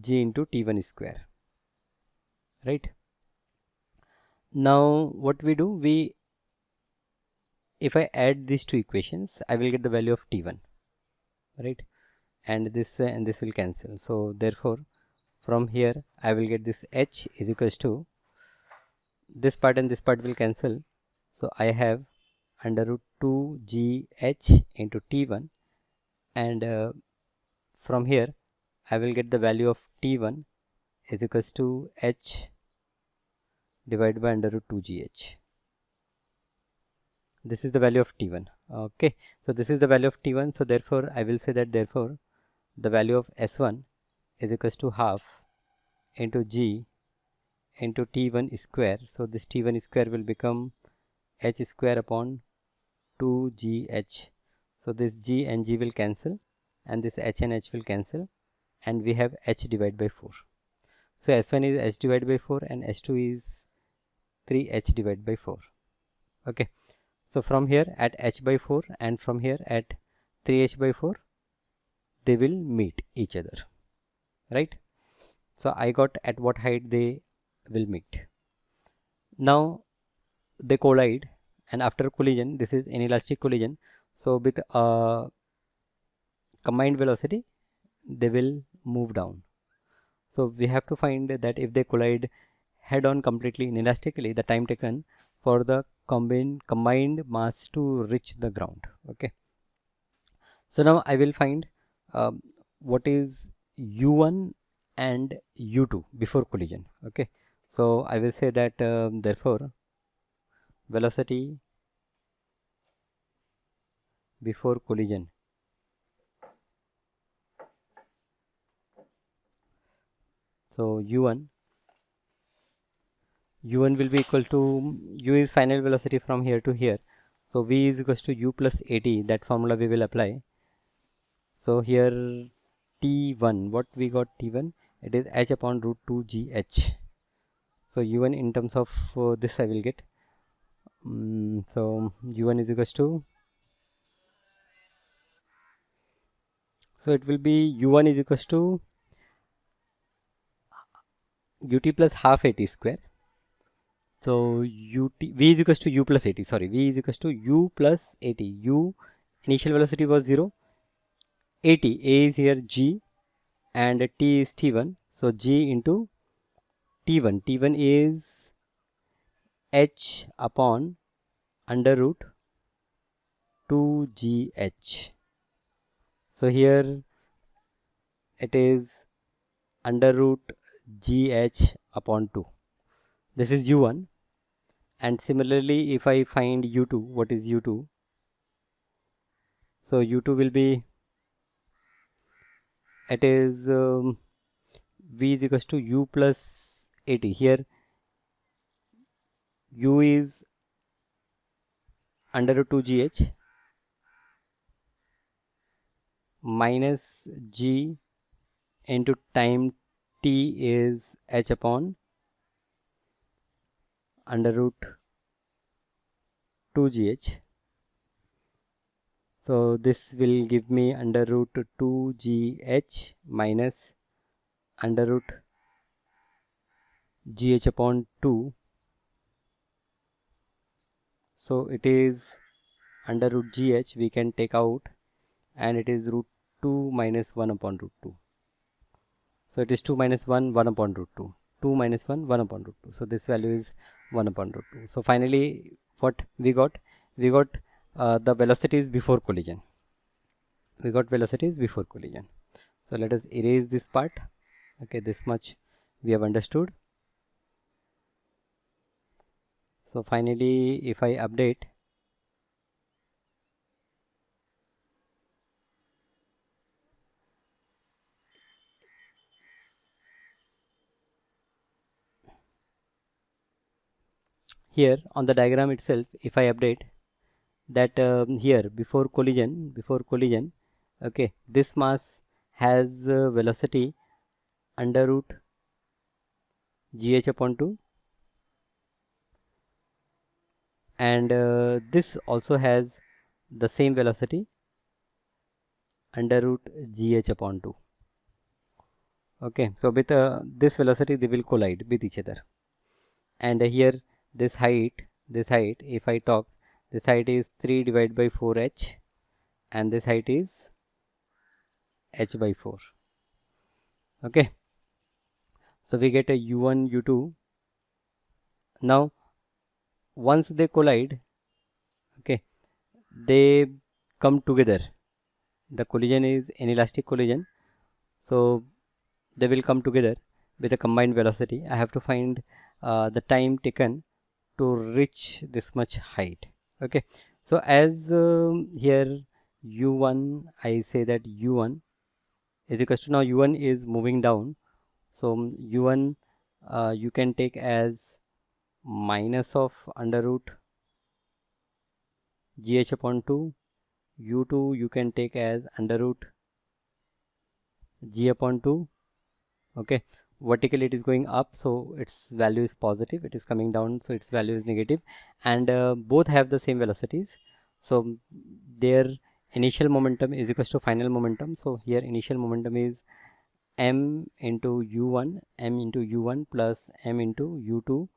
g into t1 square, right? Now what we do, we if I add these two equations, I will get the value of t1, right? And this will cancel. So therefore from here I will get this h is equals to, this part and this part will cancel, so I have under root 2 gh into t1, and from here I will get the value of t1 is equals to h divided by under root 2 gh. This is the value of t1. Okay, so this is the value of t1, so therefore I will say that therefore the value of s1 is equals to half into g into t1 square. So this t1 square will become h square upon 2gh. So this g and g will cancel, and this h and h will cancel, and we have h divided by 4. So s1 is h divided by 4 and s2 is 3h divided by 4. Okay, so from here at h by 4 and from here at 3h by 4, they will meet each other, right? So I got at what height they will meet. Now they collide, and after collision, this is inelastic collision, so with combined velocity they will move down. So we have to find that if they collide head on completely inelastically, the time taken for the combined mass to reach the ground. Okay, so now I will find what is u1 and u2 before collision. Okay, so I will say that therefore velocity before collision so u1 will be equal to, u is final velocity from here to here, so v is equals to u plus at. That formula we will apply. So here t1, what we got t1, it is h upon root 2 gh. So u1 in terms of this I will get, so u1 is equals to, so it will be u1 is equals to ut plus half at square. So v is equals to u plus at, sorry, v is equals to u plus at. U initial velocity was 0, at, a is here g and t is t1, so g into t1, t1 is h upon under root 2gh. So here it is under root gh upon 2. This is u1, and similarly if I find u2, what is u2? So u2 will be, it is v is equals to u plus at. Here u is under root 2gh minus g into time t is h upon under root 2gh. So this will give me under root 2gh minus under root gh upon 2. So it is under root gh we can take out, and it is root 2 minus 1 upon root 2. So it is 2 minus 1, 1 upon root 2. 2 minus 1, 1 upon root 2. So this value is 1 upon root 2. So finally what we got? We got the velocities before collision. We got velocities before collision. So let us erase this part. Okay, this much we have understood. So finally if I update, here on the diagram itself, if I update that here before collision, okay, this mass has velocity under root gh upon 2, and this also has the same velocity under root gh upon 2. Okay, so with this velocity they will collide with each other, and here this height if I talk, This height is 3 divided by 4h, and this height is h by 4. Okay, so we get a u1 u2. Now once they collide, okay, they come together. The collision is inelastic collision, so they will come together with a combined velocity. I have to find the time taken to reach this much height. Okay, so as here u1, I say that u1 is equals to, now u1 is moving down, so u1 you can take as minus of under root gh upon 2, u2 you can take as under root g upon 2. Okay, vertically it is going up, so its value is positive. It is coming down, so its value is negative, and both have the same velocities, so their initial momentum is equals to final momentum. So here initial momentum is m into u1, m into u1 plus m into u2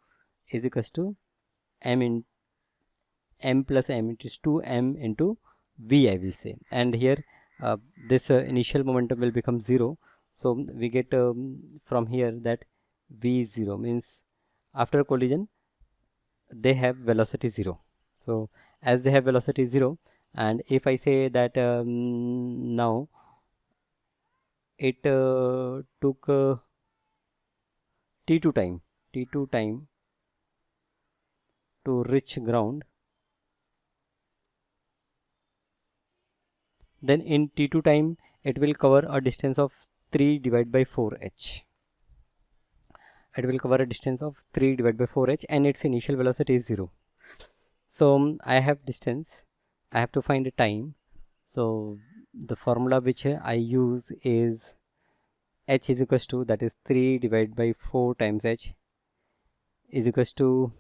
is equals to m in m plus m, it is 2m into v, I will say, and here this initial momentum will become 0. So we get from here that v0 means after collision they have velocity 0. So as they have velocity 0, and if I say that now it took t2 time to reach ground, then in t2 time it will cover a distance of 3 divided by 4h. It will cover a distance of 3 divided by 4h, and its initial velocity is 0. So I have distance, I have to find a time. So the formula which I use is h is equals to, that is 3 divided by 4 times h is equals to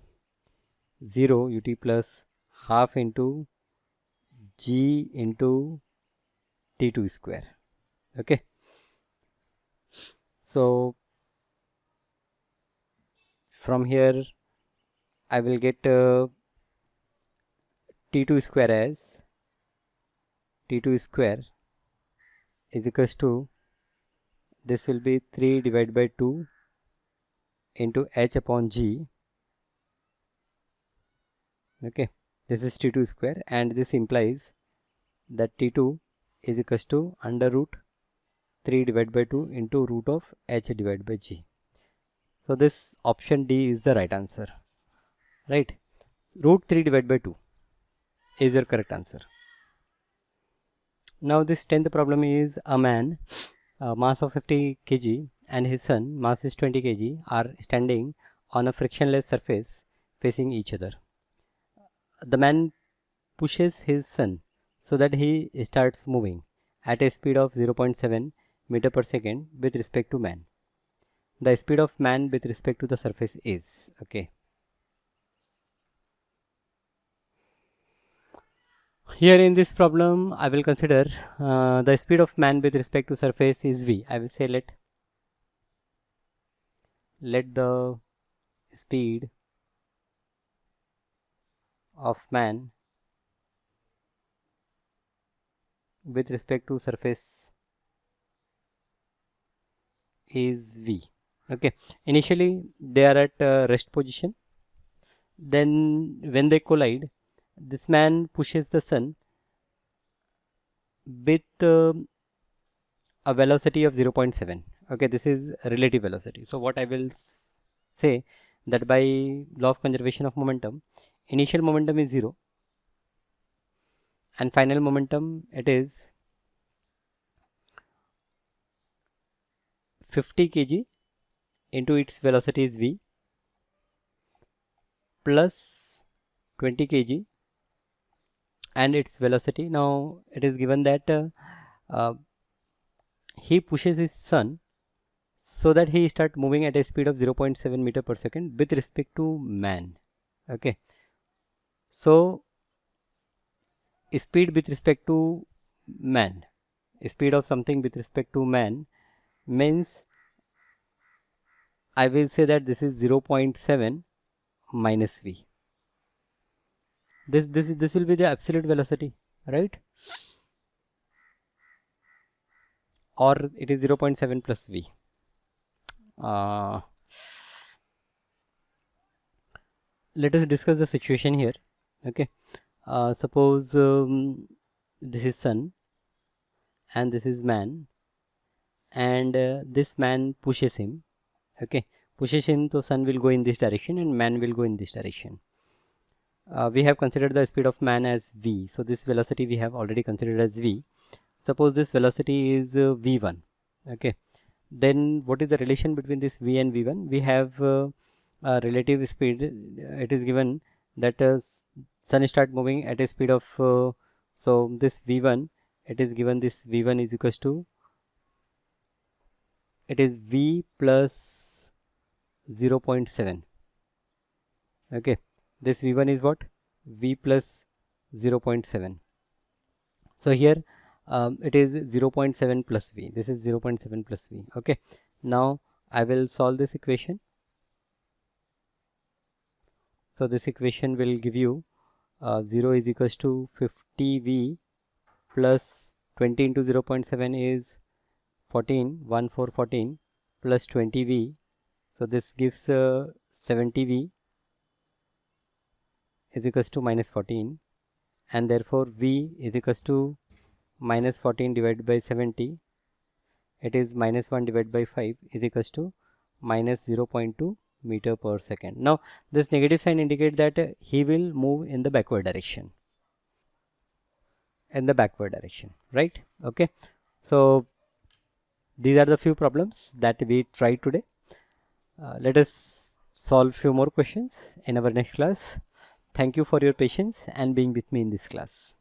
0 ut plus half into g into t2 square. Okay, so from here I will get t2 square as t2 square is equals to, this will be 3 divided by 2 into h upon g. Okay, this is t2 square, and this implies that t2 is equals to under root 3 divided by 2 into root of h divided by g. So this option D is the right answer, right? Root 3 divided by 2 is your correct answer. Now this 10th problem is a man mass of 50 kg and his son mass is 20 kg are standing on a frictionless surface facing each other. The man pushes his son so that he starts moving at a speed of 0.7 meter per second with respect to man. The speed of man with respect to the surface is, okay. Here in this problem I will consider the speed of man with respect to surface is v. I will say let the speed of man with respect to surface is v. Okay, initially they are at rest position, then when they collide this man pushes the son with a velocity of 0.7. okay, this is relative velocity. So what I will say that by law of conservation of momentum, initial momentum is 0 and final momentum it is 50 kg into its velocity is v plus 20 kg and its velocity. Now it is given that he pushes his son so that he start moving at a speed of 0.7 meter per second with respect to man. Okay, so speed with respect to man, speed of something with respect to man means I will say that this is 0.7 minus v. this will be the absolute velocity, right? Or it is 0.7 plus v. Let us discuss the situation here. Okay, suppose this is sun and this is man, and this man pushes him. Okay, pushes him, so sun will go in this direction and man will go in this direction. We have considered the speed of man as v, so this velocity we have already considered as v. Suppose this velocity is v1. Okay, then what is the relation between this v and v1? We have relative speed. It is given that sun start moving at a speed of so this v1, it is given this v1 is equals to, it is v plus 0.7. okay, this v1 is what? V plus 0.7. so here it is 0.7 plus v, this is 0.7 plus v. Okay, now I will solve this equation. So this equation will give you 0 is equals to 50v plus 20 into 0.7 is 14 plus 20v, so this gives 70v is equals to minus 14, and therefore v is equals to minus 14 divided by 70, it is minus 1 divided by 5 is equals to minus 0.2 meter per second. Now this negative sign indicate that he will move in the backward direction, right? Okay, so these are the few problems that we tried today. Let us solve few more questions in our next class. Thank you for your patience and being with me in this class.